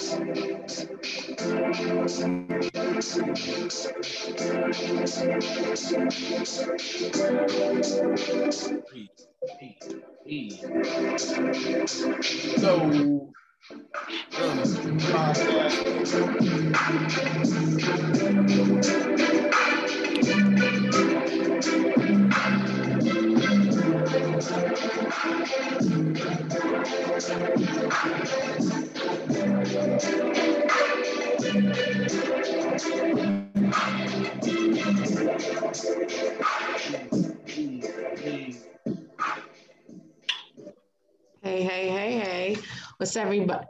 Hey.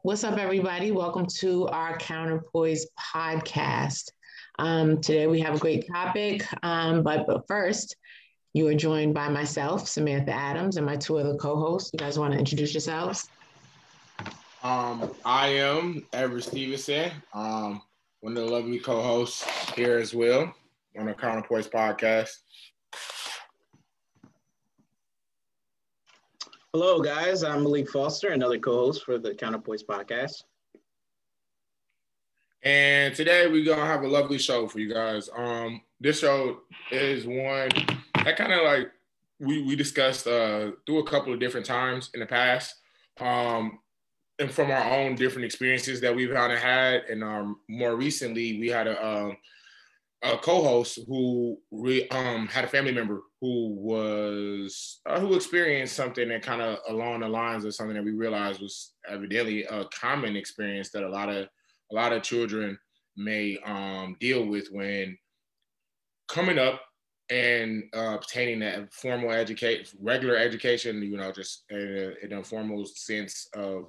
What's up, everybody? Welcome to our Counterpoise podcast. Today we have a great topic, but first, you are joined by myself, Samantha Adams, and my two other co-hosts. You guys want to introduce yourselves? I am Everett Stevenson, one of the lovely co-hosts here as well on the Counterpoise podcast. Hello, guys. I'm Malik Foster, another co-host for the Counterpoise podcast. And today we're going to have a lovely show for you guys. This show is one that kind of like we discussed through a couple of different times in the past. And from our own different experiences that we've kind of had. And more recently, we had a co-host who had a family member who experienced something that kind of along the lines of something that we realized was evidently a common experience that a lot of children may deal with when coming up and obtaining that regular education, just in an informal sense of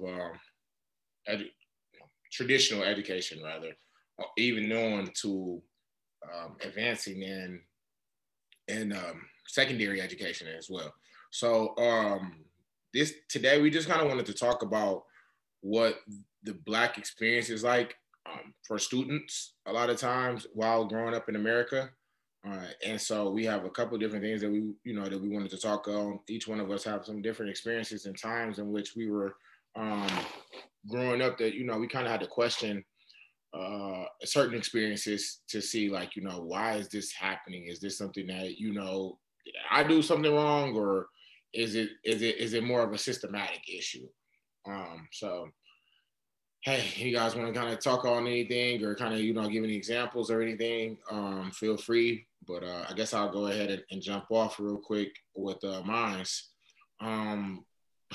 traditional education, rather, even on to advancing in secondary education as well. So today we just kind of wanted to talk about what the Black experience is like for students a lot of times while growing up in America. And so we have a couple of different things that we wanted to talk on. Each one of us have some different experiences and times in which we were growing up that, we kind of had to question certain experiences to see, like, why is this happening? Is this something that, did I do something wrong, or is it more of a systematic issue? So, hey, you guys want to kind of talk on anything or kind of, give any examples or anything, feel free. But I guess I'll go ahead and jump off real quick with mine.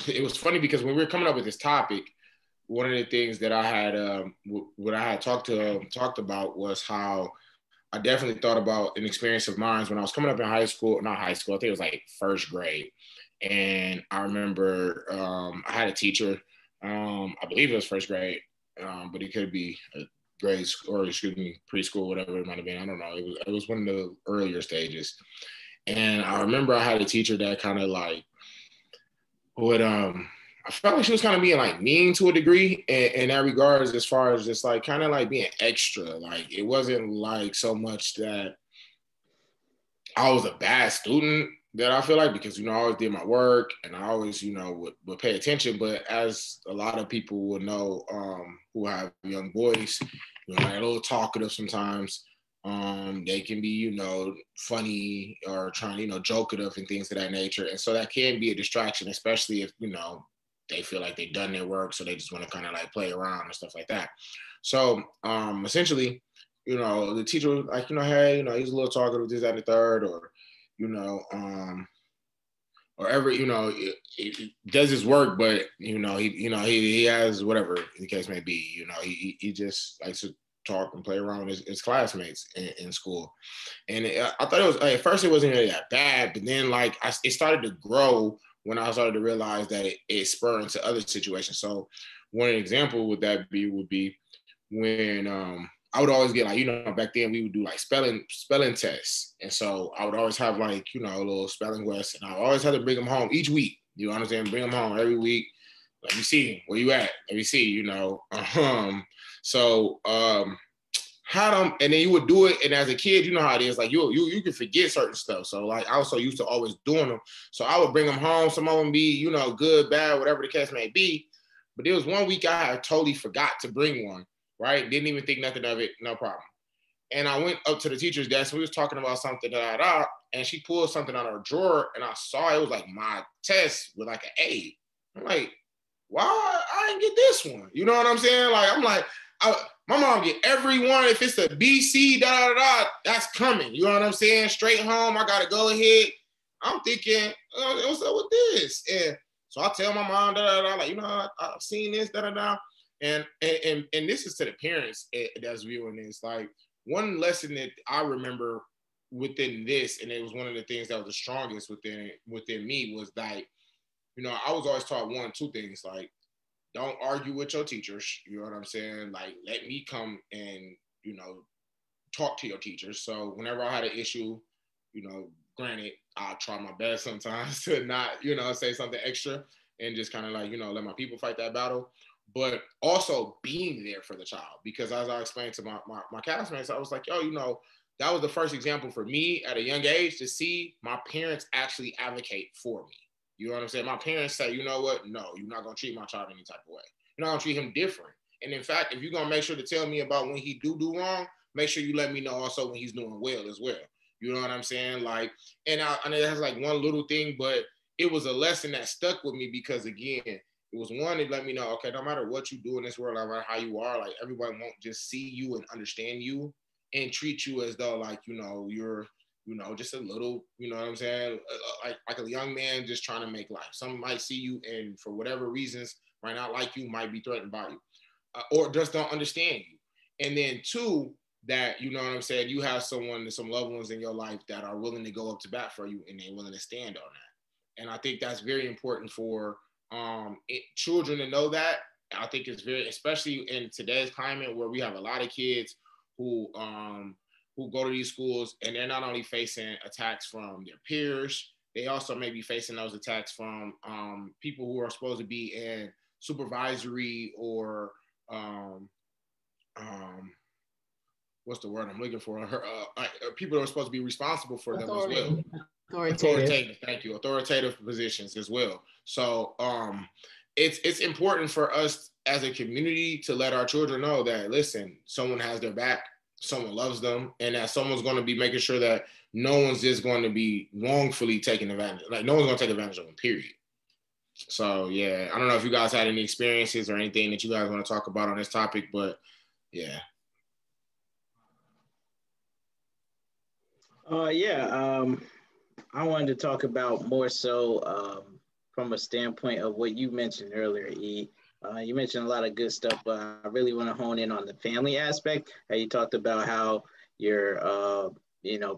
It was funny because when we were coming up with this topic, one of the things that I had, what I had talked about was how I definitely thought about an experience of mine when I was coming up in not high school, I think it was like first grade. And I remember I had a teacher, I believe it was first grade, but it could be a grade or preschool, whatever it might have been. I don't know. It was one of the earlier stages. And I remember I had a teacher that kind of like would, I felt like she was kind of being like mean to a degree in that regards, as far as just like kind of like being extra. Like it wasn't like so much that I was a bad student, that I feel like, because, I always did my work and I always, would pay attention. But as a lot of people will know who have young boys, they're a little talkative sometimes. They can be, funny or trying, jokative and things of that nature. And so that can be a distraction, especially if, they feel like they've done their work, so they just want to kind of like play around and stuff like that. So essentially, the teacher was like, hey, he's a little talkative, this, that, and the third, or, or ever, he does his work, but, he has whatever the case may be, he just likes to talk and play around with his classmates in school. And I thought it was, at first it wasn't really that bad, but then like it started to grow when I started to realize that it spurred into other situations. So one example would be when I would always get like, back then we would do like spelling tests. And so I would always have like, a little spelling test, and I always had to bring them home each week. You understand? Bring them home every week. Let me see, where you at? Let me see, So had them, and then you would do it. And as a kid, you know how it is, like you can forget certain stuff. So like I was so used to always doing them. So I would bring them home. Some of them be, good, bad, whatever the case may be. But there was one week I had totally forgot to bring one, right? Didn't even think nothing of it, no problem. And I went up to the teacher's desk. We was talking about something, and she pulled something out of her drawer, and I saw it was like my test with like an A. I'm like, why I didn't get this one? You know what I'm saying? Like, I'm like, my mom get every one. If it's a B, C, that's coming. You know what I'm saying? Straight home, I gotta go ahead. I'm thinking, what's up with this? And so I tell my mom, like, I've seen this, And this is to the parents that's viewing this. Like, one lesson that I remember within this, and it was one of the things that was the strongest within me, was like, I was always taught two things, like, don't argue with your teachers. You know what I'm saying? Like, let me come and, talk to your teachers. So whenever I had an issue, granted, I'll try my best sometimes to not, say something extra and just kind of like, let my people fight that battle. But also being there for the child, because as I explained to my classmates, I was like, that was the first example for me at a young age to see my parents actually advocate for me. You know what I'm saying? My parents say, you know what? No, you're not going to treat my child any type of way. You're not going to treat him different. And in fact, if you're going to make sure to tell me about when he do wrong, make sure you let me know also when he's doing well as well. You know what I'm saying? Like, and it has like one little thing, but it was a lesson that stuck with me because, again, it was one that let me know, okay, no matter what you do in this world, no matter how you are, like, everybody won't just see you and understand you and treat you as though, like, you're, just a little, you know what I'm saying? Like a young man just trying to make life. Some might see you and for whatever reasons might not like you, might be threatened by you, or just don't understand you. And then two, that, you know what I'm saying, you have some loved ones in your life that are willing to go up to bat for you and they're willing to stand on that. And I think that's very important for children to know that. I think it's very, especially in today's climate where we have a lot of kids who go to these schools and they're not only facing attacks from their peers, they also may be facing those attacks from people who are supposed to be in supervisory or what's the word I'm looking for? People that are supposed to be responsible for them as well. Authoritative. Thank you. Authoritative positions as well. So it's important for us as a community to let our children know that, listen, someone has their back, someone loves them, and that someone's going to be making sure that no one's just going to be wrongfully taking advantage. Like, no one's going to take advantage of them, period. So, yeah, I don't know if you guys had any experiences or anything that you guys want to talk about on this topic, but yeah. I wanted to talk about more so from a standpoint of what you mentioned earlier, E. You mentioned a lot of good stuff, but I really want to hone in on the family aspect. You talked about how your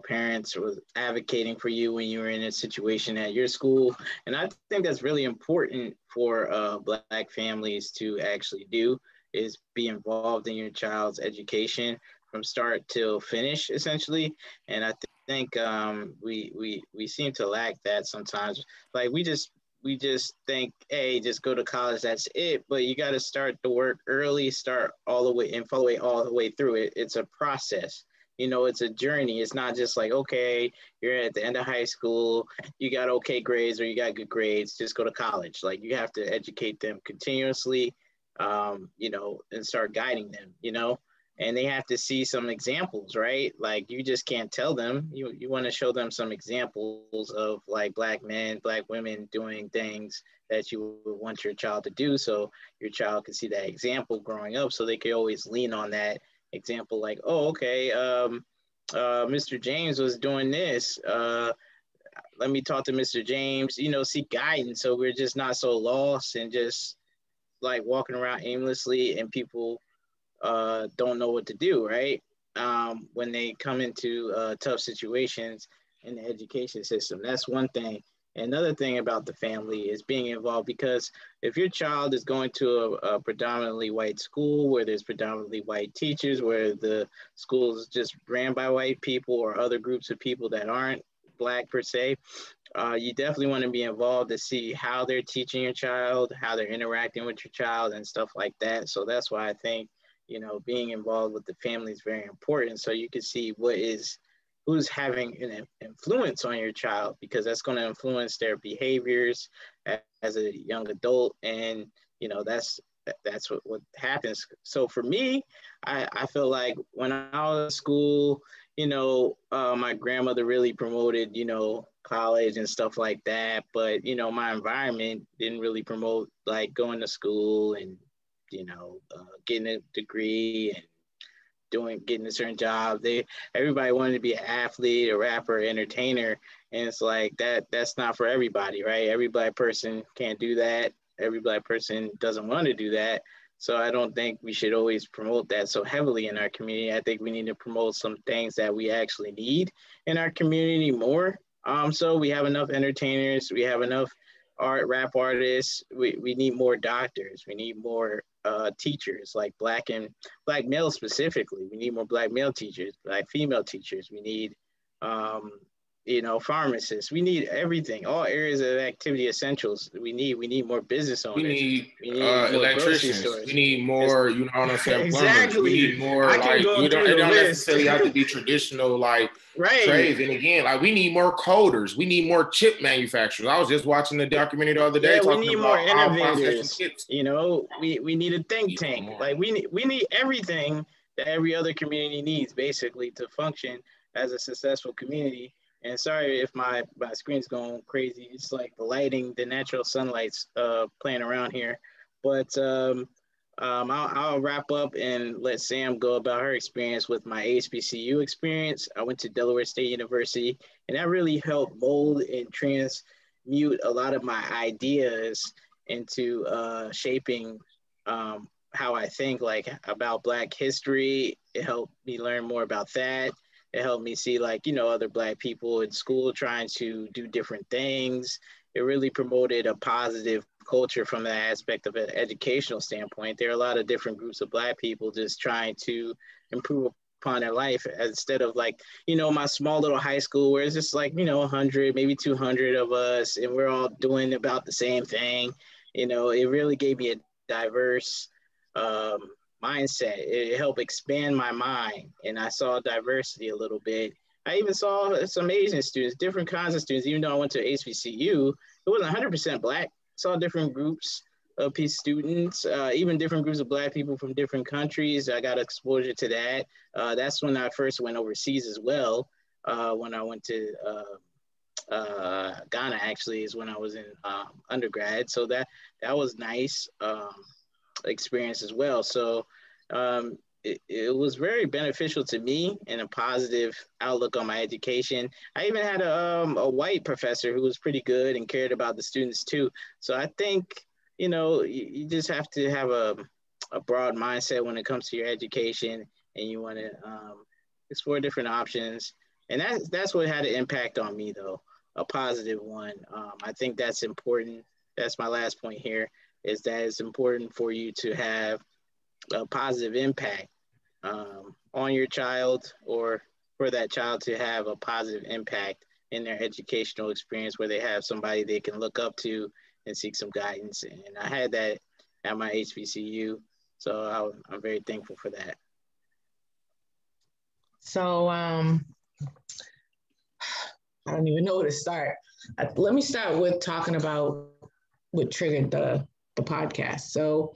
parents were advocating for you when you were in a situation at your school. And I think that's really important for Black families to actually do, is be involved in your child's education from start till finish, essentially. And I think we seem to lack that sometimes. Like, we just think, hey, just go to college, that's it. But you got to start the work early, start all the way and follow it all the way through it. It's a process. It's a journey. It's not just like, okay, you're at the end of high school, you got okay grades or you got good grades, just go to college. Like, you have to educate them continuously, and start guiding them, and they have to see some examples, right? Like, you just can't tell them. You want to show them some examples of, like, Black men, Black women doing things that you would want your child to do, so your child can see that example growing up, so they can always lean on that example. Like, oh, okay, Mr. James was doing this. Let me talk to Mr. James, seek guidance, so we're just not so lost and just like walking around aimlessly and people don't know what to do, right? When they come into tough situations in the education system. That's one thing. Another thing about the family is being involved, because if your child is going to a predominantly white school where there's predominantly white teachers, where the school is just ran by white people or other groups of people that aren't Black per se, you definitely want to be involved to see how they're teaching your child, how they're interacting with your child and stuff like that. So that's why I think, being involved with the family is very important, so you can see who's having an influence on your child, because that's going to influence their behaviors as a young adult. And, that's that's what happens. So for me, I feel like when I was in school, my grandmother really promoted, college and stuff like that. But, my environment didn't really promote like going to school and, getting a degree and getting a certain job. Everybody wanted to be an athlete, a rapper, entertainer. And it's like that's not for everybody, right? Every Black person can't do that. Every Black person doesn't want to do that. So I don't think we should always promote that so heavily in our community. I think we need to promote some things that we actually need in our community more. So we have enough entertainers, we have enough rap artists. We need more doctors. We need more teachers, like Black males specifically. We need more Black male teachers, Black female teachers. We need pharmacists. We need everything, all areas of activity essentials. We need more business owners. We need more electricians. We need more, you know what I'm saying, plumbers. Exactly. We need more, like, it don't necessarily have to be traditional, like, right. trades. And again, like, we need more coders. We need more chip manufacturers. I was just watching the documentary the other day talking we need about more innovators. chips. We need a think tank. Like, we need everything that every other community needs, basically, to function as a successful community. And sorry if my screen's going crazy. It's like the lighting, the natural sunlight's playing around here. But I'll wrap up and let Sam go about her experience with my HBCU experience. I went to Delaware State University, and that really helped mold and transmute a lot of my ideas into shaping how I think, like, about Black history. It helped me learn more about that. It helped me see, like, other Black people in school trying to do different things. It really promoted a positive culture from that aspect of an educational standpoint. There are a lot of different groups of Black people just trying to improve upon their life, instead of, like, my small little high school where it's just like, 100, maybe 200 of us, and we're all doing about the same thing. It really gave me a diverse mindset. It helped expand my mind, and I saw diversity a little bit. I even saw some Asian students, different kinds of students. Even though I went to HBCU, it wasn't 100% Black. I saw different groups of students, even different groups of Black people from different countries. I got exposure to that. That's when I first went overseas as well. When I went to Ghana, actually, is when I was in undergrad. So that was nice experience as well. So it was very beneficial to me and a positive outlook on my education. I even had a white professor who was pretty good and cared about the students too. So I think, you just have to have a broad mindset when it comes to your education, and you want to explore different options. And that's what had an impact on me, though, a positive one. I think that's important. That's my last point here, is that it's important for you to have a positive impact on your child, or for that child to have a positive impact in their educational experience, where they have somebody they can look up to and seek some guidance. And I had that at my HBCU, so I'm very thankful for that. So I don't even know where to start. Let me start with talking about what triggered the podcast. So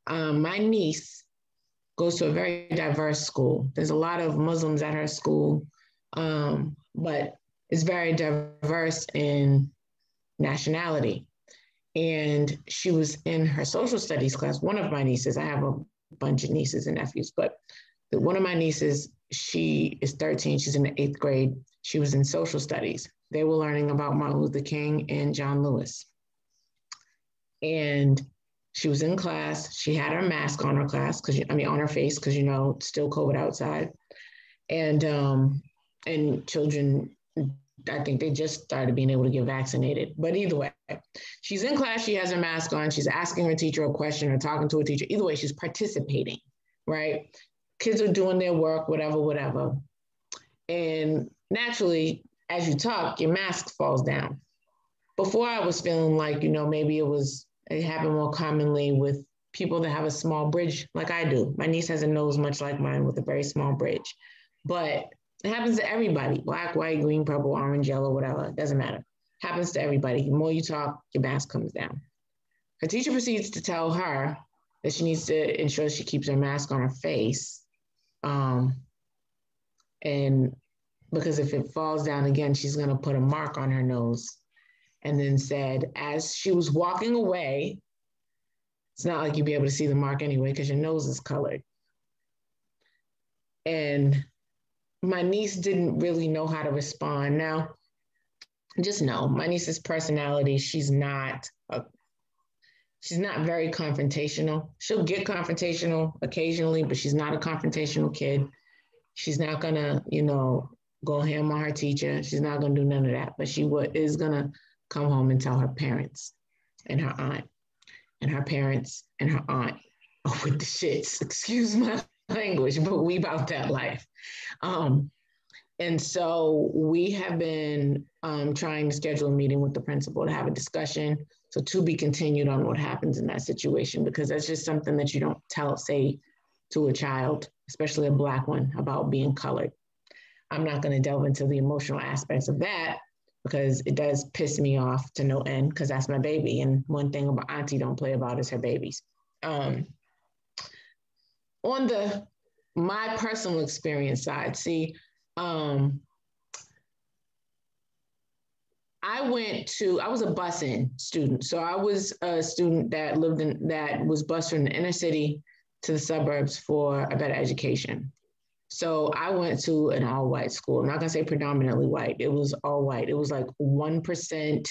my niece goes to a very diverse school. There's a lot of Muslims at her school, but it's very diverse in nationality. And she was in her social studies class. One of my nieces, I have a bunch of nieces and nephews, but one of my nieces, she is 13. She's in the 8th grade. She was in social studies. They were learning about Martin Luther King and John Lewis. And she was in class. She had her mask on her class, on her face, because it's still COVID outside. And children, I think they just started being able to get vaccinated. But either way, she's in class, she has her mask on, she's asking her teacher a question or talking to a teacher. Either way, she's participating, right? Kids are doing their work, whatever. And naturally, as you talk, your mask falls down. Before, I was feeling like, maybe it happened more commonly with people that have a small bridge like I do. My niece has a nose much like mine with a very small bridge. But it happens to everybody: Black, white, green, purple, orange, yellow, whatever. It doesn't matter. It happens to everybody. The more you talk, your mask comes down. Her teacher proceeds to tell her that she needs to ensure she keeps her mask on her face. And because if it falls down again, she's going to put a mark on her nose. And then said, as she was walking away, it's not like you'd be able to see the mark anyway because your nose is colored. And my niece didn't really know how to respond. Now, just know my niece's personality, she's not very confrontational. She'll get confrontational occasionally, but she's not a confrontational kid. She's not gonna, go ham on her teacher. She's not gonna do none of that, but she is gonna come home and tell her parents and her aunt and her parents and her aunt with the shits, excuse my language, but we about that life. And so we have been trying to schedule a meeting with the principal to have a discussion. So to be continued on what happens in that situation, because that's just something that you don't say to a child, especially a Black one, about being colored. I'm not going to delve into the emotional aspects of that because it does piss me off to no end because that's my baby. And one thing about Auntie don't play about is her babies. On my personal experience side, I was a busing student. So I was a student that was bused from the inner city to the suburbs for a better education. So I went to an all white school. I'm not gonna say predominantly white. It was all white. It was like 1%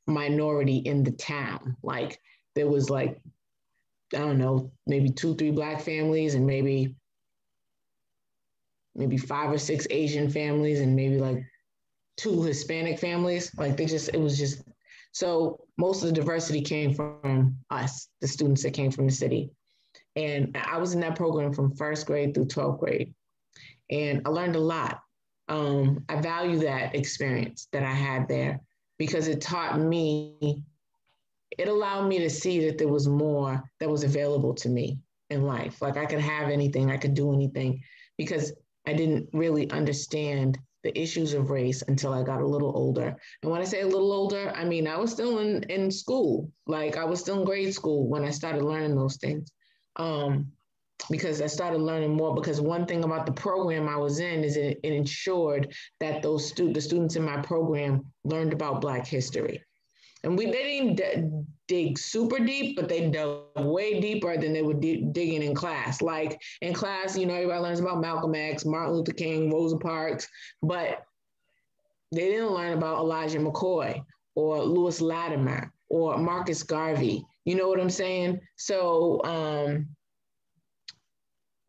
minority in the town. Like there was like, I don't know, maybe 2-3 Black families and maybe 5 or 6 Asian families and maybe like 2 Hispanic families. Like so most of the diversity came from us, the students that came from the city. And I was in that program from 1st grade through 12th grade. And I learned a lot. I value that experience that I had there because it allowed me to see that there was more that was available to me in life. Like I could have anything, I could do anything because I didn't really understand the issues of race until I got a little older. And when I say a little older, I mean, I was still in school. Like I was still in grade school when I started learning those things. Because I started learning more because one thing about the program I was in is it ensured that the students in my program learned about Black history. And they didn't dig super deep, but they dug way deeper than they were digging in class. Like in class, everybody learns about Malcolm X, Martin Luther King, Rosa Parks, but they didn't learn about Elijah McCoy or Lewis Latimer or Marcus Garvey. You know what I'm saying? So,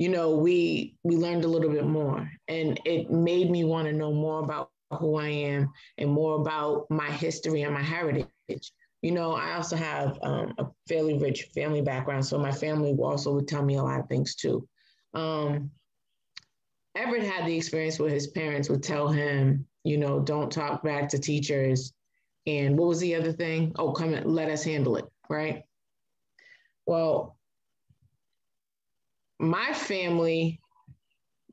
we learned a little bit more and it made me want to know more about who I am and more about my history and my heritage. I also have a fairly rich family background, so my family also would tell me a lot of things too. Everett had the experience where his parents would tell him, don't talk back to teachers. And what was the other thing? Oh, come and let us handle it, right? Well, my family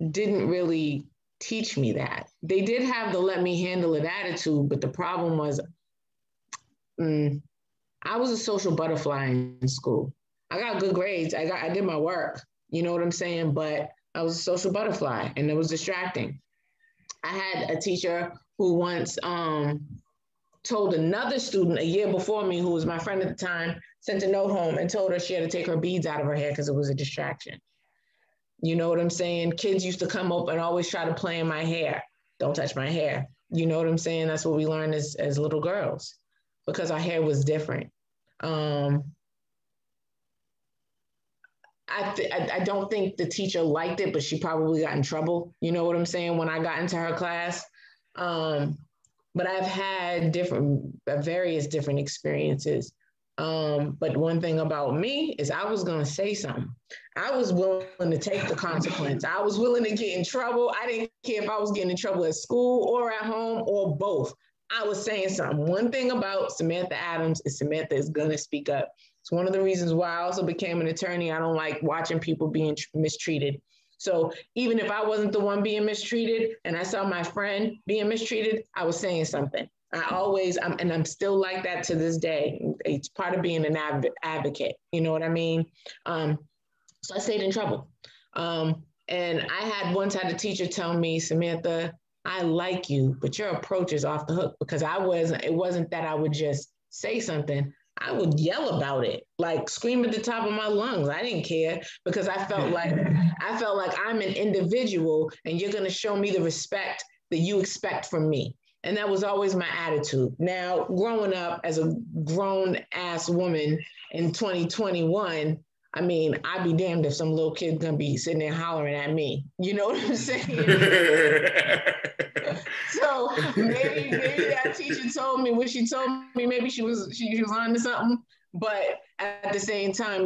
didn't really teach me that. They did have the let me handle it attitude, but the problem was I was a social butterfly in school. I got good grades. I did my work, you know what I'm saying? But I was a social butterfly and it was distracting. I had a teacher who once told another student a year before me, who was my friend at the time, sent a note home and told her she had to take her beads out of her hair because it was a distraction. You know what I'm saying? Kids used to come up and always try to play in my hair. Don't touch my hair. You know what I'm saying? That's what we learned as little girls because our hair was different. I don't think the teacher liked it, but she probably got in trouble. You know what I'm saying? When I got into her class. But I've had various different experiences. But one thing about me is I was going to say something. I was willing to take the consequence. I was willing to get in trouble. I didn't care if I was getting in trouble at school or at home or both. I was saying something. One thing about Samantha Adams is Samantha is going to speak up. It's one of the reasons why I also became an attorney. I don't like watching people being mistreated. So even if I wasn't the one being mistreated and I saw my friend being mistreated, I was saying something. I'm still like that to this day. It's part of being an advocate. You know what I mean? So I stayed in trouble. And I once had a teacher tell me, Samantha, I like you, but your approach is off the hook, because it wasn't that I would just say something. I would yell about it, like scream at the top of my lungs. I didn't care, because I felt like I'm an individual and you're going to show me the respect that you expect from me. And that was always my attitude. Now, growing up as a grown ass woman in 2021, I mean, I'd be damned if some little kid gonna be sitting there hollering at me. You know what I'm saying? So maybe that teacher told me what she told me. Maybe she was on to something. But at the same time,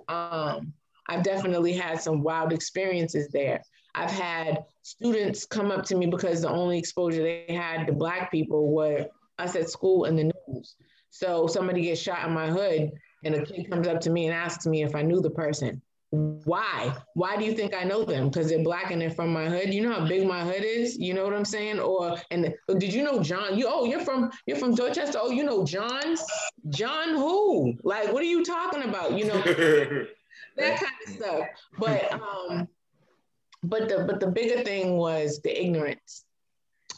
I've definitely had some wild experiences there. I've had students come up to me because the only exposure they had to Black people were us at school and the news. So somebody gets shot in my hood, and a kid comes up to me and asks me if I knew the person. Why? Why do you think I know them? Because they're Black and they're from my hood. You know how big my hood is? You know what I'm saying? Did you know John? You're from Dorchester. Oh, you know John? John who? Like, what are you talking about? That kind of stuff. But the bigger thing was the ignorance.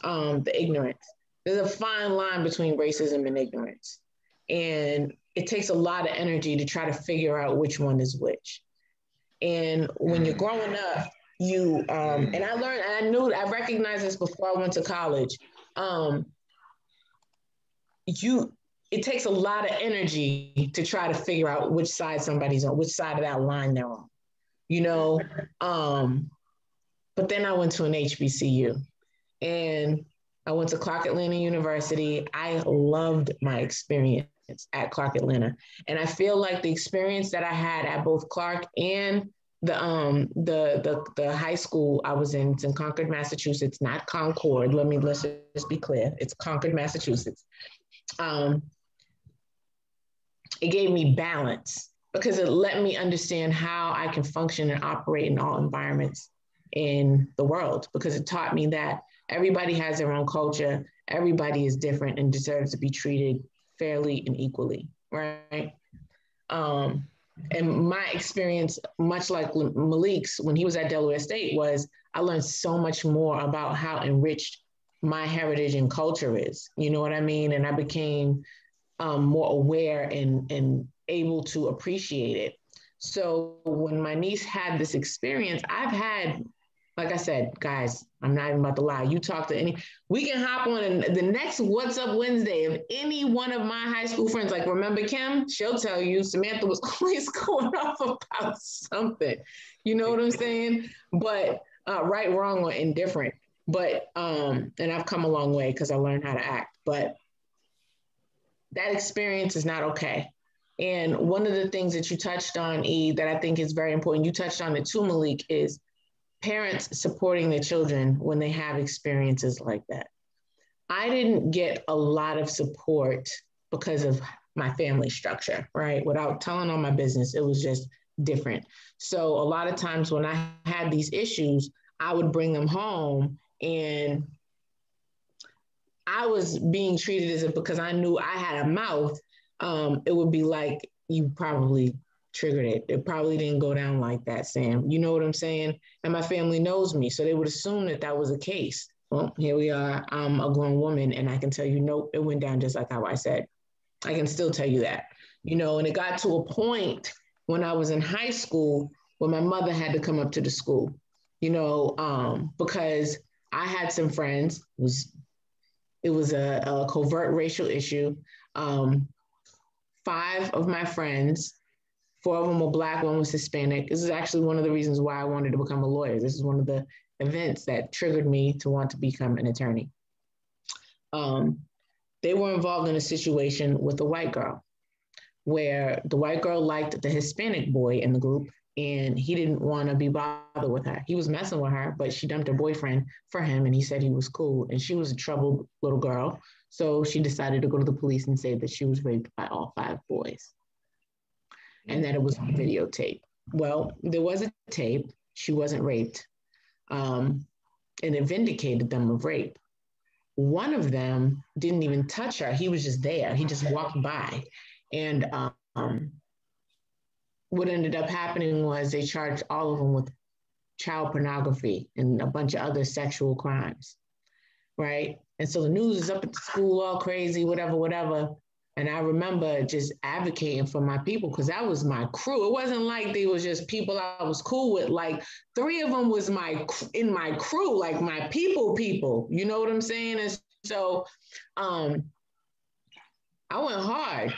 The ignorance. There's a fine line between racism and ignorance. And it takes a lot of energy to try to figure out which one is which. And when you're growing up, and I recognized this before I went to college. It takes a lot of energy to try to figure out which side somebody's on, which side of that line they're on, but then I went to an HBCU, and I went to Clark Atlanta University. I loved my experience at Clark Atlanta. And I feel like the experience that I had at both Clark and the high school I was in, it's in Concord, Massachusetts, not Concord. Let's just be clear. It's Concord, Massachusetts. It gave me balance, because it let me understand how I can function and operate in all environments in the world, because it taught me that everybody has their own culture, everybody is different and deserves to be treated fairly and equally, right? And my experience, much like Malik's when he was at Delaware State, was I learned so much more about how enriched my heritage and culture is. You know what I mean? And I became more aware and able to appreciate it. So when my niece had this experience, I've had, like I said, guys, I'm not even about to lie. You talk to we can hop on the next What's Up Wednesday of any one of my high school friends. Like, remember Kim? She'll tell you Samantha was always going off about something. You know what I'm saying? But right, wrong, or indifferent. But, and I've come a long way because I learned how to act. But that experience is not okay. And one of the things that you touched on, E, that I think is very important, you touched on it too, Malik, is parents supporting their children when they have experiences like that. I didn't get a lot of support because of my family structure, right? Without telling all my business, it was just different. So a lot of times when I had these issues, I would bring them home, and I was being treated as if, because I knew I had a mouth, it would be like, you probably triggered it. It probably didn't go down like that, Sam. You know what I'm saying? And my family knows me, so they would assume that that was the case. Well, here we are. I'm a grown woman, and I can tell you, nope, it went down just like how I said. I can still tell you that, and it got to a point when I was in high school where my mother had to come up to the school, because I had some friends. It was a covert racial issue. 5 of my friends, 4 of them were Black, 1 was Hispanic. This is actually one of the reasons why I wanted to become a lawyer. This is one of the events that triggered me to want to become an attorney. They were involved in a situation with a white girl, where the white girl liked the Hispanic boy in the group, and he didn't want to be bothered with her. He was messing with her, but she dumped her boyfriend for him, and he said he was cool. And she was a troubled little girl. So she decided to go to the police and say that she was raped by all 5 boys, and that it was on videotape. Well, there was a tape. She wasn't raped. And it vindicated them of rape. one of them didn't even touch her. He was just there. He just walked by. And what ended up happening was they charged all of them with child pornography and a bunch of other sexual crimes, right? And so the news is up at the school all crazy, whatever, whatever. And I remember just advocating for my people because that was my crew. It wasn't like they was just people I was cool with. Like 3 of them was in my crew, like my people. You know what I'm saying? And so I went hard.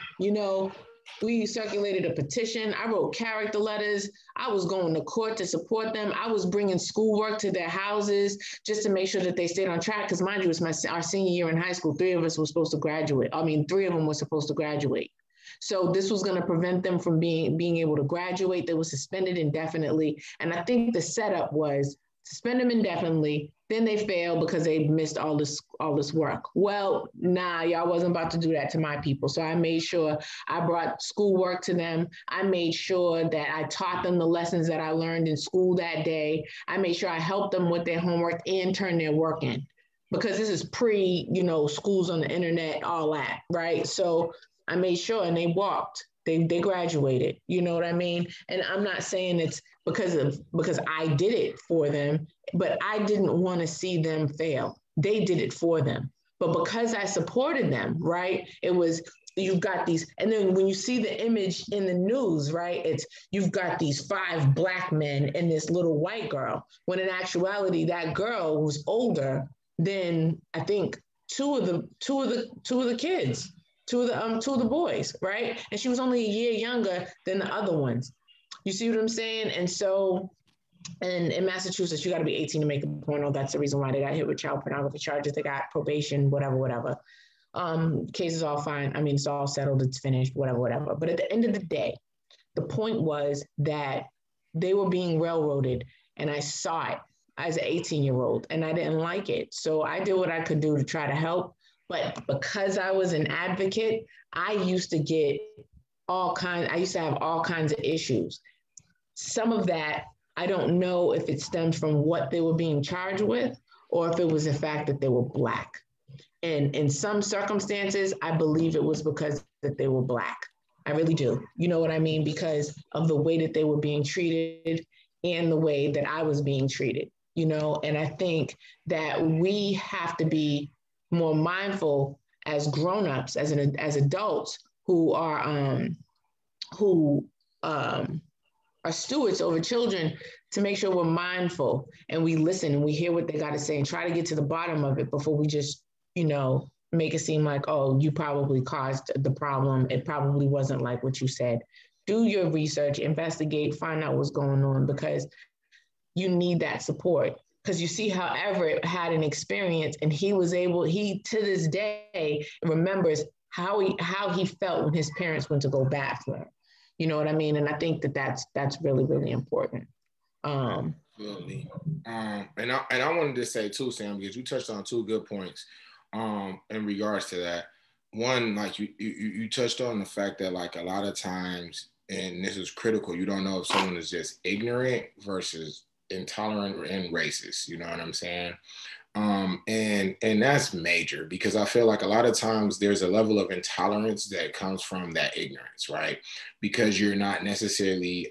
We circulated a petition. I wrote character letters. I was going to court to support them. I was bringing schoolwork to their houses just to make sure that they stayed on track. Because mind you, it was our senior year in high school. 3 of us were supposed to graduate. 3 of them were supposed to graduate. So this was going to prevent them from being able to graduate. They were suspended indefinitely. And I think the setup was suspend them indefinitely. Then they failed because they missed all this work. Well, nah, y'all wasn't about to do that to my people. So I made sure I brought schoolwork to them. I made sure that I taught them the lessons that I learned in school that day. I made sure I helped them with their homework and turn their work in because this is schools on the internet, all that, right? So I made sure, and they walked. They graduated. You know what I mean? And I'm not saying it's because I did it for them, but I didn't want to see them fail. They did it for them. But because I supported them, right? It was, you've got these, and then when you see the image in the news, right? You've got these 5 Black men and this little white girl, when in actuality, that girl was older than I think two of the kids. 2 of the boys, right? And she was only a year younger than the other ones. You see what I'm saying? And so, and in Massachusetts, you got to be 18 to make a porno. That's the reason why they got hit with child pornography charges. They got probation, whatever. Case is all fine. It's all settled. It's finished, whatever. But at the end of the day, the point was that they were being railroaded, and I saw it as an 18-year-old, and I didn't like it. So I did what I could do to try to help. But because I was an advocate, I used to have all kinds of issues. Some of that, I don't know if it stems from what they were being charged with or if it was the fact that they were Black. And in some circumstances, I believe it was because that they were Black. I really do. You know what I mean? Because of the way that they were being treated and the way that I was being treated, and I think that we have to be more mindful as grown-ups, as adults who are stewards over children, to make sure we're mindful and we listen and we hear what they got to say and try to get to the bottom of it before we just, make it seem like, oh, you probably caused the problem. It probably wasn't like what you said. Do your research, investigate, find out what's going on, because you need that support. Because you see how Everett had an experience, and he to this day remembers how he felt when his parents went to go back for him. You know what I mean? And I think that's really, really important. Absolutely. And I wanted to say too, Sam, because you touched on 2 good points in regards to that. One, like you touched on the fact that, like, a lot of times, and this is critical, you don't know if someone is just ignorant versus intolerant and racist. You know what I'm saying? And that's major, because I feel like a lot of times there's a level of intolerance that comes from that ignorance, right? Because you're not necessarily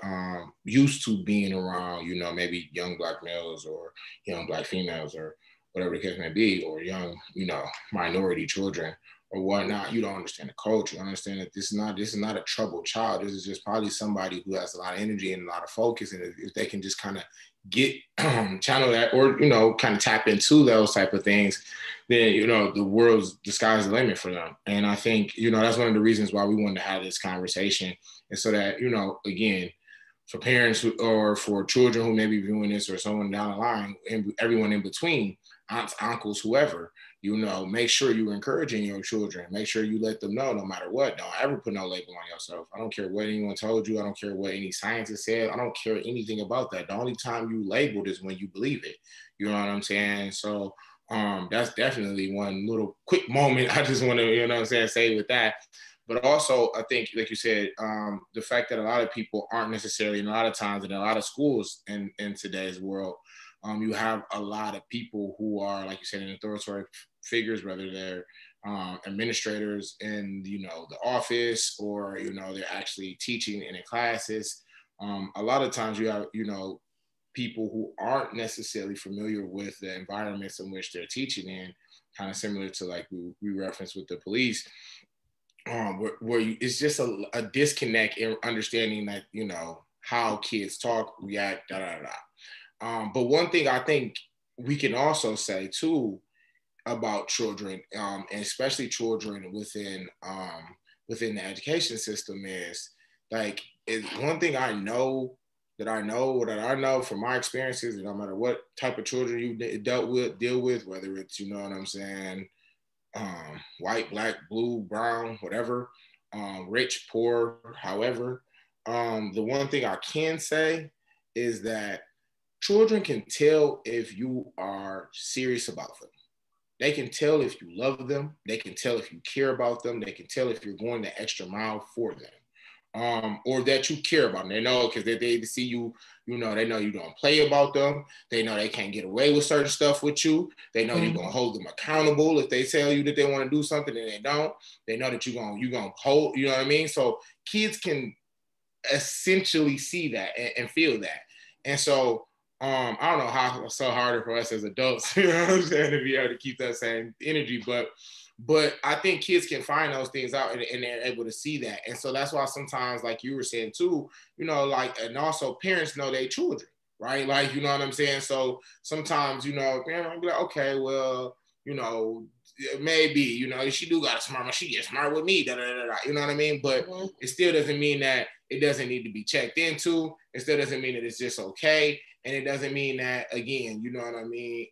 used to being around, maybe young Black males or young Black females or whatever the case may be, or young, minority children or whatnot. You don't understand the culture. You understand that this is not a troubled child. This is just probably somebody who has a lot of energy and a lot of focus. And if they can just kind of get channel that, or kind of tap into those type of things, then the sky's the limit for them. And I think that's one of the reasons why we wanted to have this conversation, and so that again, for parents or for children who may be viewing this, or someone down the line, and everyone in between, aunts, uncles, whoever, make sure you're encouraging your children. Make sure you let them know, no matter what, don't ever put no label on yourself. I don't care what anyone told you. I don't care what any scientist said. I don't care anything about that. The only time you labeled is when you believe it. You know what I'm saying? So that's definitely one little quick moment I just want to, say with that. But also, I think, like you said, the fact that a lot of people aren't necessarily, and a lot of times in a lot of schools in today's world, you have a lot of people who are, like you said, in authoritative figures, whether they're administrators in, you know, the office, or, you know, they're actually teaching in the classes. A lot of times you have, you know, people who aren't necessarily familiar with the environments in which they're teaching in, kind of similar to like we referenced with the police, where it's just a disconnect in understanding that, you know, how kids talk, react, da da da. But one thing I think we can also say too about children, and especially children within the education system, is like, is one thing I know from my experiences, and no matter what type of children you deal with, whether it's, you know what I'm saying, white, black, blue, brown, whatever, rich, poor, however, the one thing I can say is that children can tell if you are serious about them. They can tell if you love them. They can tell if you care about them. They can tell if you're going the extra mile for them, or that you care about them. They know, because they see you, you know, they know you don't play about them. They know they can't get away with certain stuff with you. They know you're going to hold them accountable if they tell you that they want to do something and they don't. They know that you're going to hold, you know what I mean? So kids can essentially see that and feel that. And so, I don't know how it's so harder for us as adults, you know what I'm saying, to be able to keep that same energy, but I think kids can find those things out, and they're able to see that. And so that's why sometimes, like you were saying too, you know, like, and also parents know their children, right? Like, you know what I'm saying? So sometimes, you know, parents might be like, okay, well, you know, maybe, you know, she do got a smart mouth, she gets smart with me, da, da, da, da, you know what I mean? But it still doesn't mean that it doesn't need to be checked into. It still doesn't mean that it's just okay. And it doesn't mean that, again, you know what I mean,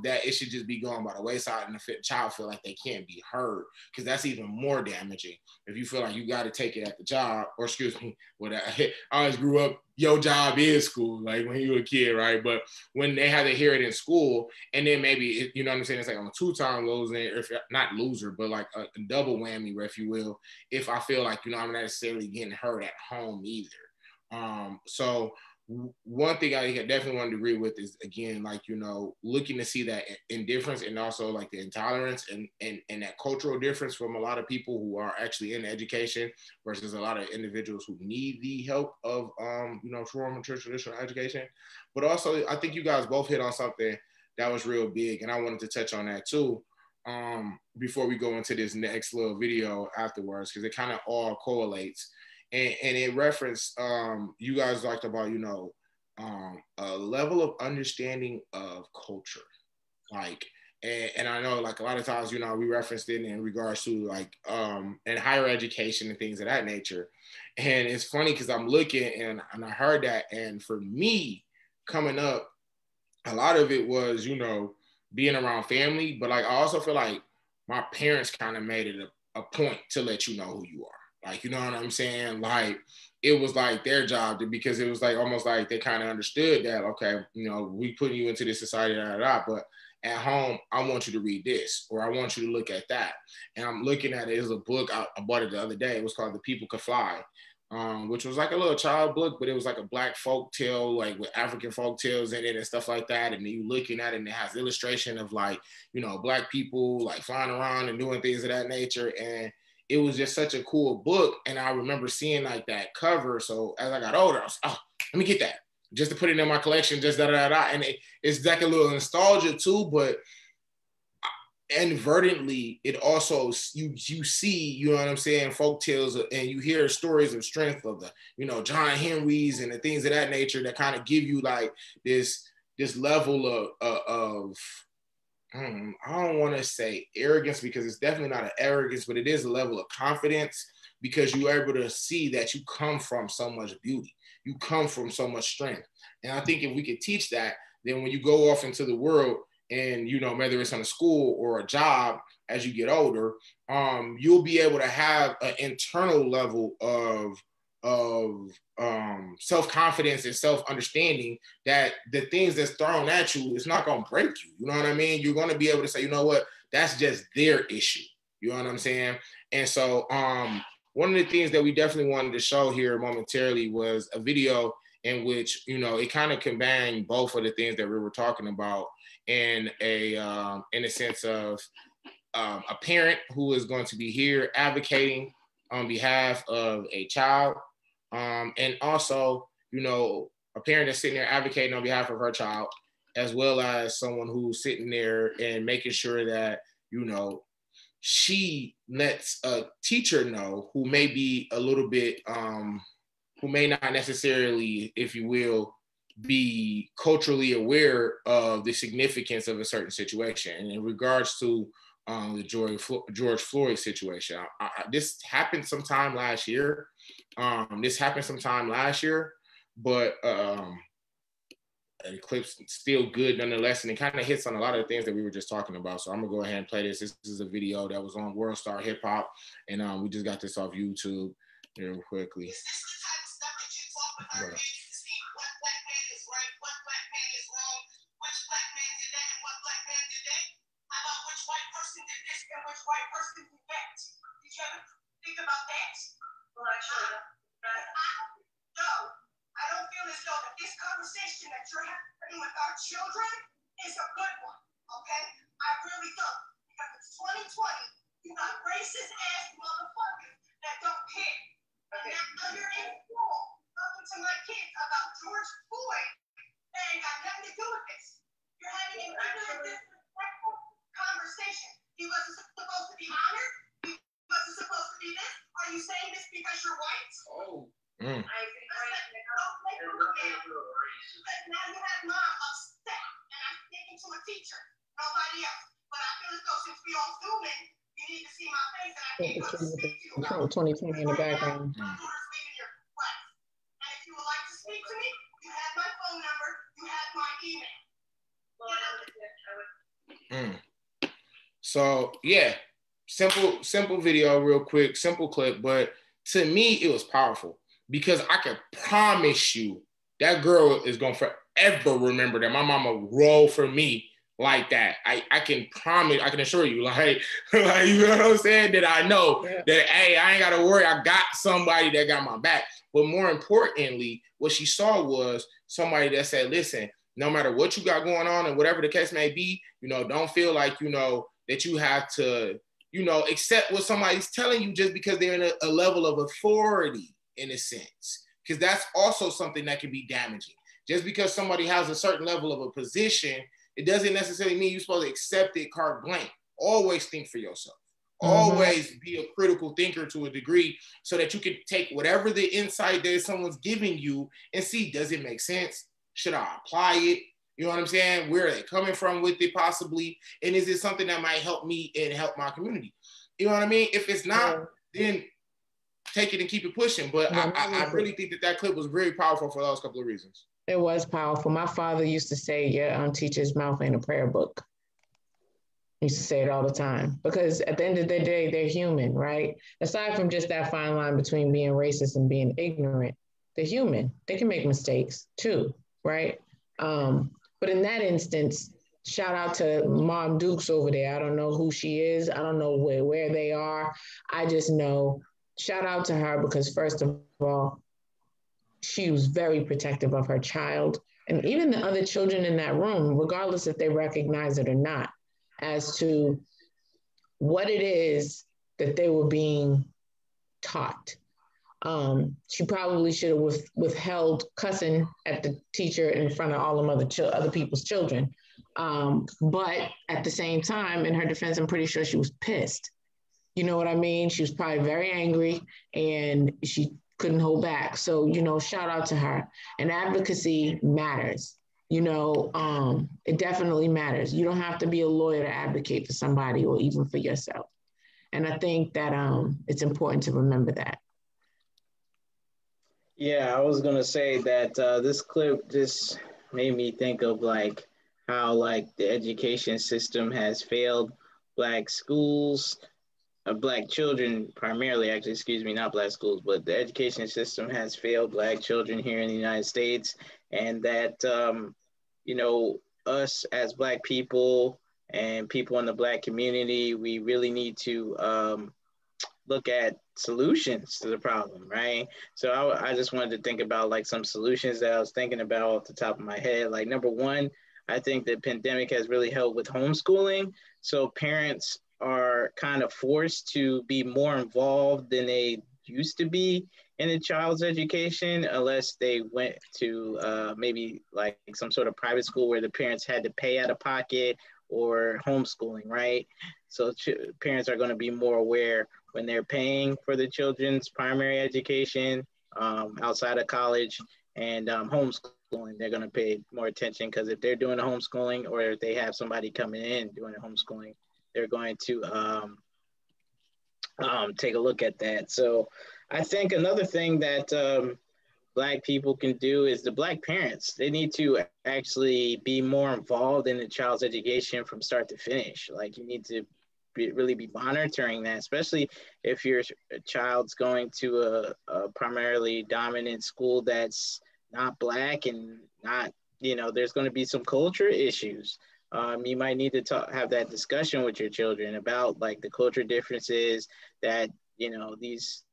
that it should just be going by the wayside and the child feel like they can't be heard, because that's even more damaging. If you feel like you got to take it at the job, or excuse me, I always grew up, your job is school, like when you were a kid, right? But when they have to hear it in school, and then maybe, you know what I'm saying, it's like on a two-time loser, or if not loser, but like a double whammy, if you will, if I feel like, you know, I'm not necessarily getting heard at home either. So one thing I definitely want to agree with is, again, like, you know, looking to see that indifference, and also like the intolerance and that cultural difference from a lot of people who are actually in education versus a lot of individuals who need the help of, you know, traditional education. But also, I think you guys both hit on something that was real big, and I wanted to touch on that too, before we go into this next little video afterwards, because it kind of all correlates. And it referenced, you guys talked about, you know, a level of understanding of culture. Like, and I know, like, a lot of times, you know, we referenced it in regards to like, in higher education and things of that nature. And it's funny because I'm looking and I heard that. And for me, coming up, a lot of it was, you know, being around family. But like, I also feel like my parents kind of made it a point to let you know who you are. Like, you know what I'm saying? Like, it was like their job because it was like almost like they kind of understood that, okay, you know, we putting you into this society, but at home, I want you to read this, or I want you to look at that. And I'm looking at it as a book. I bought it the other day. It was called The People Could Fly, which was like a little child book, but it was like a Black folk tale, like with African folk tales in it and stuff like that. And you looking at it, and it has illustration of like, you know, Black people like flying around and doing things of that nature. And it was just such a cool book. And I remember seeing like that cover. So as I got older, I was, oh, let me get that just to put it in my collection, just da da da. And it's like a little nostalgia too, but inadvertently, it also, you see, you know what I'm saying, folk tales, and you hear stories of strength of the, you know, John Henrys and the things of that nature that kind of give you like this level of I don't want to say arrogance, because it's definitely not an arrogance, but it is a level of confidence, because you're able to see that you come from so much beauty. You come from so much strength. And I think if we could teach that, then when you go off into the world and, you know, whether it's on a school or a job as you get older, you'll be able to have an internal level of self-confidence and self-understanding that the things that's thrown at you, it's not going to break you. You know what I mean? You're going to be able to say, you know what, that's just their issue. You know what I'm saying? And so one of the things that we definitely wanted to show here momentarily was a video in which, you know, it kind of combined both of the things that we were talking about in a sense of a parent who is going to be here advocating on behalf of a child, and also, you know, a parent that's sitting there advocating on behalf of her child, as well as someone who's sitting there and making sure that, you know, she lets a teacher know who may be a little bit, who may not necessarily, if you will, be culturally aware of the significance of a certain situation. And in regards to the George Floyd situation, this happened sometime last year. But the clip's still good nonetheless, and it kind of hits on a lot of the things that we were just talking about. So I'm gonna go ahead and play this. This is a video that was on World Star Hip Hop, and we just got this off YouTube real quickly. But, think about that? Well, actually, no. I don't feel as though that this conversation that you're having with our children is a good one, okay? I really don't. Because it's 2020, you got racist ass motherfuckers that don't care. And now you're in school talking to my kids about George Floyd. That ain't got nothing to do with this. You're having an ignorant, disrespectful conversation. He wasn't supposed to be honored. Wasn't supposed to be this? Are you saying this because you're white? Oh. I think now you have mom upset, and I'm speaking to a teacher, nobody else. But I feel as though since we all zooming, you need to see my face, and I can't go to speak to you about 2020 in the background. My daughter's leaving your class. And if you would like to speak to me, you have my phone number, you have my email. So yeah. Simple video, real quick, simple clip, but to me, it was powerful because I can promise you that girl is going to forever remember that my mama rolled for me like that. I can promise, I can assure you, like you know what I'm saying? That I know that, hey, I ain't got to worry. I got somebody that got my back. But more importantly, what she saw was somebody that said, listen, no matter what you got going on and whatever the case may be, you know, don't feel like, you know, that you have to, you know, accept what somebody's telling you just because they're in a level of authority, in a sense, because that's also something that can be damaging. Just because somebody has a certain level of a position, it doesn't necessarily mean you're supposed to accept it carte blanche. Always think for yourself. Always be a critical thinker to a degree so that you can take whatever the insight that someone's giving you and see, does it make sense? Should I apply it? You know what I'm saying? Where are they coming from with it possibly? And is it something that might help me and help my community? You know what I mean? If it's not, then take it and keep it pushing. But I really think that clip was very powerful for those couple of reasons. It was powerful. My father used to say, your teacher's mouth ain't a prayer book. He used to say it all the time because at the end of the day, they're human, right? Aside from just that fine line between being racist and being ignorant, they're human. They can make mistakes too, right? But in that instance, shout out to Mom Dukes over there. I don't know who she is. I don't know where they are. I just know, shout out to her because first of all, she was very protective of her child and even the other children in that room, regardless if they recognize it or not, as to what it is that they were being taught. She probably should have withheld cussing at the teacher in front of all them other people's children. But at the same time, in her defense, I'm pretty sure she was pissed. You know what I mean? She was probably very angry and she couldn't hold back. So, you know, shout out to her. And advocacy matters. You know, it definitely matters. You don't have to be a lawyer to advocate for somebody or even for yourself. And I think that it's important to remember that. Yeah, I was gonna say that this clip just made me think of like how like the education system has failed Black schools, Black children primarily, actually, excuse me, not Black schools, but the education system has failed Black children here in the United States, and that you know, us as Black people and people in the Black community, we really need to look at solutions to the problem, right? So I just wanted to think about like some solutions that I was thinking about off the top of my head. Like number one, I think the pandemic has really helped with homeschooling. So parents are kind of forced to be more involved than they used to be in a child's education, unless they went to maybe like some sort of private school where the parents had to pay out of pocket, or homeschooling, right? So parents are going to be more aware when they're paying for the children's primary education outside of college, and homeschooling. They're going to pay more attention, because if they're doing the homeschooling, or if they have somebody coming in doing the homeschooling, they're going to take a look at that. So I think another thing that Black people can do is the Black parents. They need to actually be more involved in the child's education from start to finish. Like you need to really be monitoring that, especially if your child's going to a primarily dominant school that's not Black, and not, there's going to be some culture issues. You might need to have that discussion with your children about like the culture differences that, these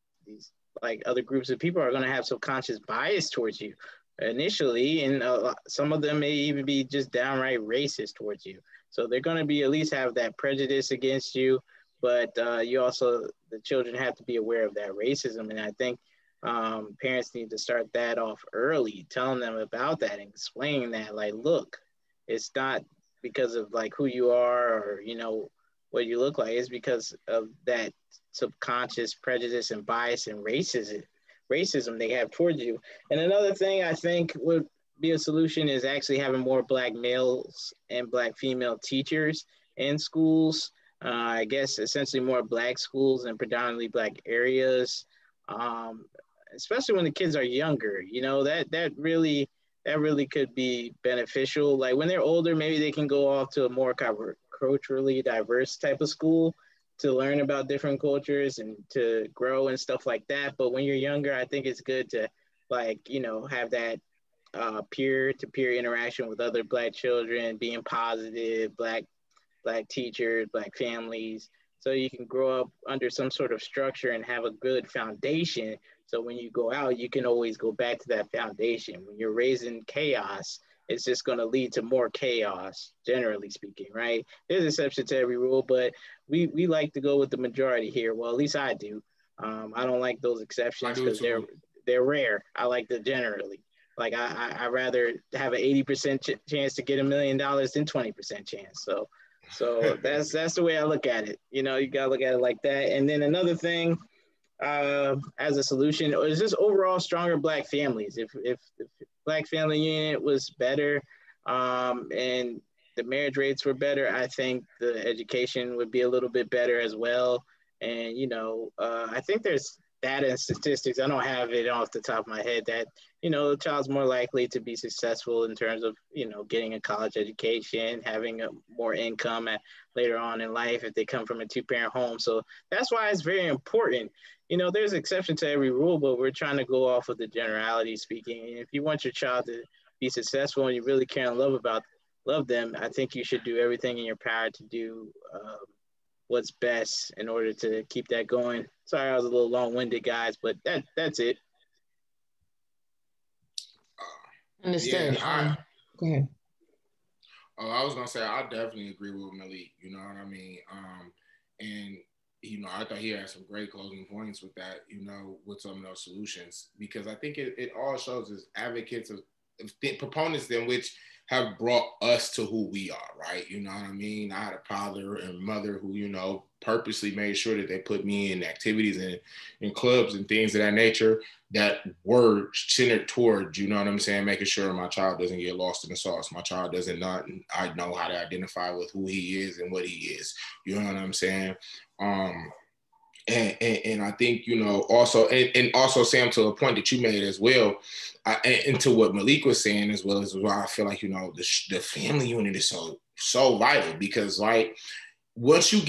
like other groups of people are going to have subconscious bias towards you initially, and some of them may even be just downright racist towards you. So they're going to be at least have that prejudice against you, but the children have to be aware of that racism. And I think parents need to start that off early, telling them about that and explaining that, like, look, it's not because of like who you are, or what you look like. It's because of that subconscious prejudice and bias and racism they have towards you. And another thing I think would be a solution is actually having more Black males and Black female teachers in schools. I guess essentially more Black schools in predominantly Black areas, especially when the kids are younger. That really could be beneficial. Like when they're older, maybe they can go off to a more culturally diverse type of school to learn about different cultures and to grow and stuff like that. But when you're younger, I think it's good to have that peer-to-peer interaction with other Black children, being positive, Black teachers, Black families, so you can grow up under some sort of structure and have a good foundation. So when you go out, you can always go back to that foundation. When you're raising chaos, it's just going to lead to more chaos, generally speaking, right? There's exceptions to every rule, but we like to go with the majority here. Well, at least I do. I don't like those exceptions because they're rare. I like the generally. Like I rather have an 80% chance to get $1 million than 20% chance. So that's the way I look at it. You gotta look at it like that. And then another thing, as a solution, is just overall stronger Black families. If Black family unit was better, and the marriage rates were better, I think the education would be a little bit better as well. And I think there's data and statistics, I don't have it off the top of my head, that the child's more likely to be successful in terms of getting a college education, having a more income later on in life if they come from a two-parent home. So that's why it's very important. There's exception to every rule, but we're trying to go off of the generality speaking. And if you want your child to be successful and you really care and love them, I think you should do everything in your power to do what's best in order to keep that going. Sorry, I was a little long-winded, guys, but that's it. Understood. Yeah, Go ahead. I was gonna say I definitely agree with Malik. You know what I mean? And I thought he had some great closing points with that. With some of those solutions, because I think it all shows as advocates of proponents in which have brought us to who we are, right? You know what I mean? I had a father and mother who, purposely made sure that they put me in activities and in clubs and things of that nature that were centered towards, you know what I'm saying, making sure my child doesn't get lost in the sauce. My child doesn't not, I know how to identify with who he is and what he is. You know what I'm saying? And I think, also, and also, Sam, to a point that you made as well, and to what Malik was saying as well, as why I feel like, the family unit is so vital, because like once you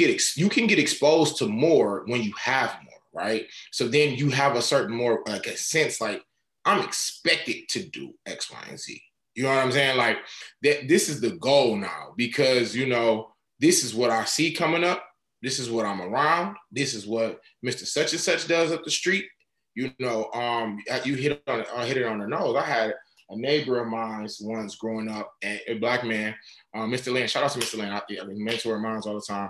can get exposed to more when you have more, right? So then you have a certain more like a sense like I'm expected to do X, Y, and Z. You know what I'm saying? Like this is the goal now, because this is what I see coming up. This is what I'm around. This is what Mr. Such and Such does up the street. You know, you hit it on the nose. I had a neighbor of mine once growing up, a black man, Mr. Lynn. Shout out to Mr. Lynn. I mentor of mine all the time.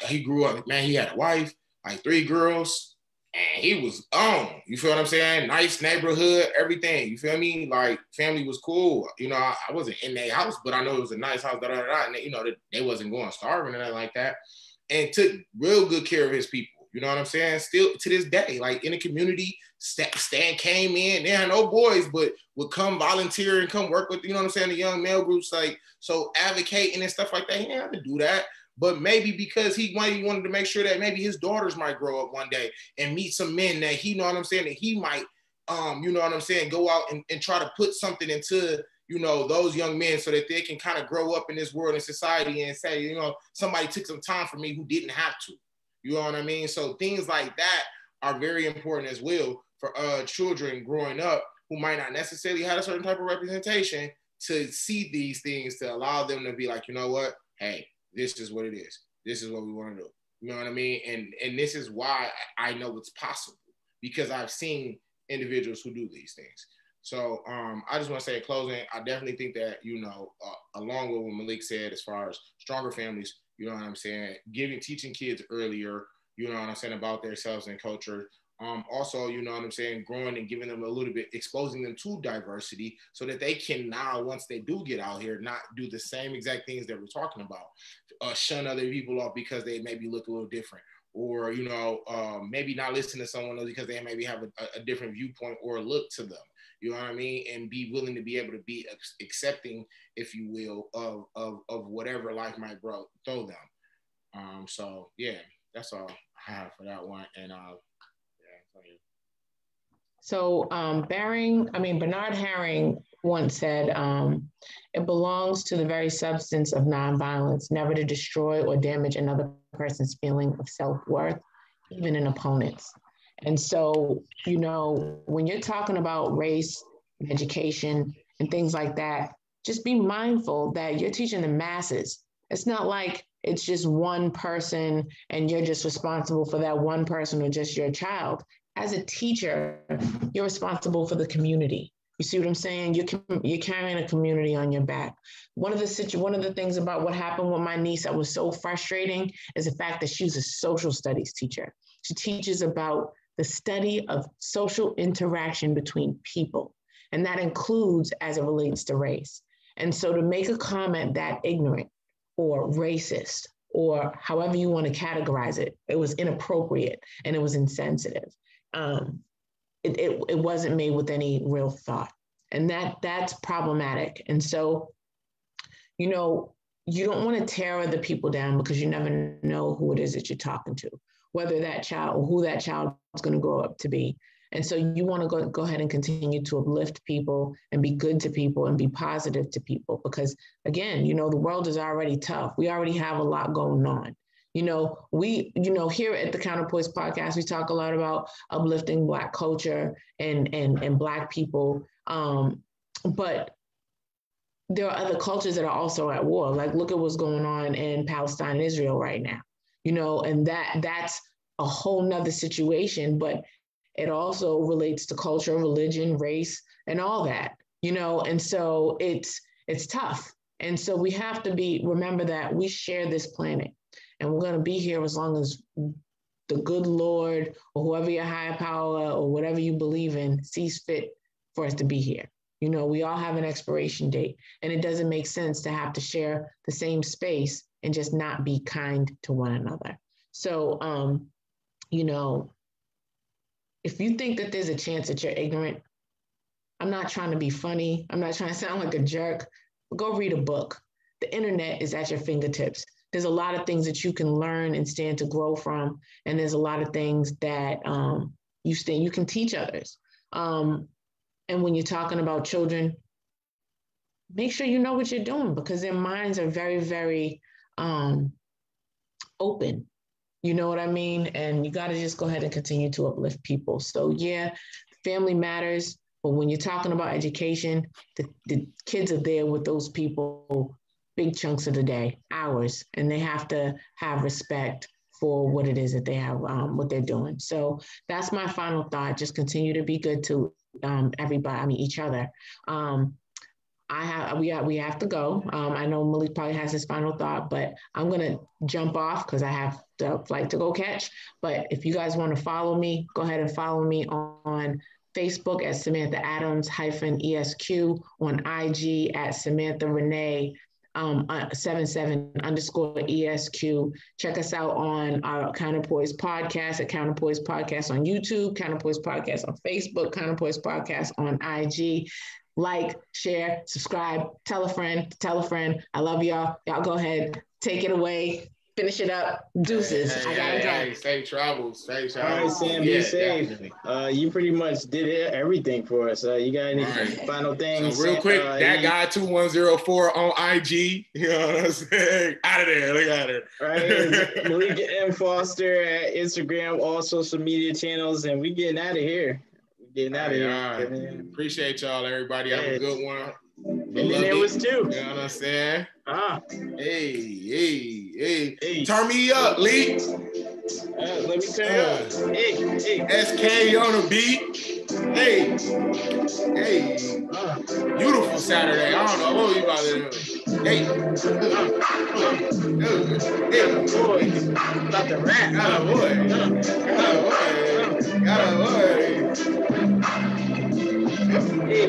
He grew up, man. He had a wife, like 3 girls, and he was on. You feel what I'm saying? Nice neighborhood, everything. You feel me? Like family was cool. You know, I wasn't in their house, but I know it was a nice house. And you know, they wasn't going starving or nothing like that, and took real good care of his people. You know what I'm saying? Still to this day, like in the community, Stan came in. They had no boys, but would come volunteer and come work with, you know what I'm saying, the young male groups, like, so advocating and stuff like that. He didn't have to do that. But maybe because he wanted to make sure that maybe his daughters might grow up one day and meet some men that he, you know what I'm saying, that he might, you know what I'm saying, go out and try to put something into, you know, those young men so that they can kind of grow up in this world and society and say, you know, somebody took some time for me who didn't have to. You know what I mean? So things like that are very important as well for children growing up who might not necessarily have a certain type of representation to see these things, to allow them to be like, you know what? Hey, this is what it is. This is what we want to do. You know what I mean? And this is why I know it's possible, because I've seen individuals who do these things. So I just want to say in closing, I definitely think that, you know, along with what Malik said, as far as stronger families, you know what I'm saying, teaching kids earlier, you know what I'm saying, about themselves and culture. Also, you know what I'm saying, growing and giving them a little bit, exposing them to diversity so that they can now, once they do get out here, not do the same exact things that we're talking about, shun other people off because they maybe look a little different, or, you know, maybe not listen to someone else because they maybe have a different viewpoint or look to them. You know what I mean? And be willing to be able to be accepting, if you will, of whatever life might throw them. So yeah, that's all I have for that one. And So Bernard Herring once said, it belongs to the very substance of nonviolence, never to destroy or damage another person's feeling of self-worth, even an opponent's. And so, you know, when you're talking about race, education, and things like that, just be mindful that you're teaching the masses. It's not like it's just one person and you're just responsible for that one person or just your child. As a teacher, you're responsible for the community. You see what I'm saying? You're carrying a community on your back. One of the things about what happened with my niece that was so frustrating is the fact that she's a social studies teacher. She teaches about the study of social interaction between people, and that includes as it relates to race. And so to make a comment that ignorant or racist or however you want to categorize it, it was inappropriate and it was insensitive. It wasn't made with any real thought, and that's problematic. And so, you know, you don't want to tear other people down because you never know who it is that you're talking to, whether that child or who that child is going to grow up to be. And so you want to go ahead and continue to uplift people and be good to people and be positive to people, because again, you know, the world is already tough. We already have a lot going on. You know, here at the Counterpoise podcast, we talk a lot about uplifting Black culture and Black people. But there are other cultures that are also at war. Like, look at what's going on in Palestine and Israel right now, you know, and that's a whole nother situation, but it also relates to culture, religion, race, and all that, you know, and so it's tough. And so we have to remember that we share this planet, and we're going to be here as long as the good Lord or whoever your higher power or whatever you believe in sees fit for us to be here. You know, we all have an expiration date, and it doesn't make sense to have to share the same space and just not be kind to one another. So, you know, if you think that there's a chance that you're ignorant, I'm not trying to be funny. I'm not trying to sound like a jerk. Go read a book. The internet is at your fingertips. There's a lot of things that you can learn and stand to grow from. And there's a lot of things that you can teach others. And when you're talking about children, make sure you know what you're doing, because their minds are very, very open. You know what I mean? And you got to just go ahead and continue to uplift people. So yeah, family matters. But when you're talking about education, the kids are there with those people big chunks of the day, hours, and they have to have respect for what it is that they have, what they're doing. So that's my final thought. Just continue to be good to everybody, I mean, each other. We have to go. I know Malik probably has his final thought, but I'm gonna jump off because I have the flight to go catch. But if you guys want to follow me, go ahead and follow me on Facebook at Samantha Adams -ESQ, on IG at Samantha Renee 77_ESQ. Check us out on our Counterpoise podcast at Counterpoise Podcast on YouTube, Counterpoise Podcast on Facebook, Counterpoise Podcast on IG. Like, share, subscribe, tell a friend. I love y'all. Y'all go ahead, take it away, finish it up. Deuces. I gotta go. Safe travels. All right, Sam, be safe. You pretty much did everything for us. You got any final things? So real quick, that guy 2104 on IG. You know what I'm saying? Out of there. Look at her. Right, Malik M. Foster at Instagram, all social media channels, and we getting out of here. Getting out of here. Right. Appreciate y'all, everybody. Have a good one. And then there was two. You know what I'm saying? Hey. Turn me up, Lee. Let me turn you up. Hey. SK on the beat. Hey. Beautiful Saturday. I don't know what we about to do. Hey. Boy. About to rap. Got a boy. Hey.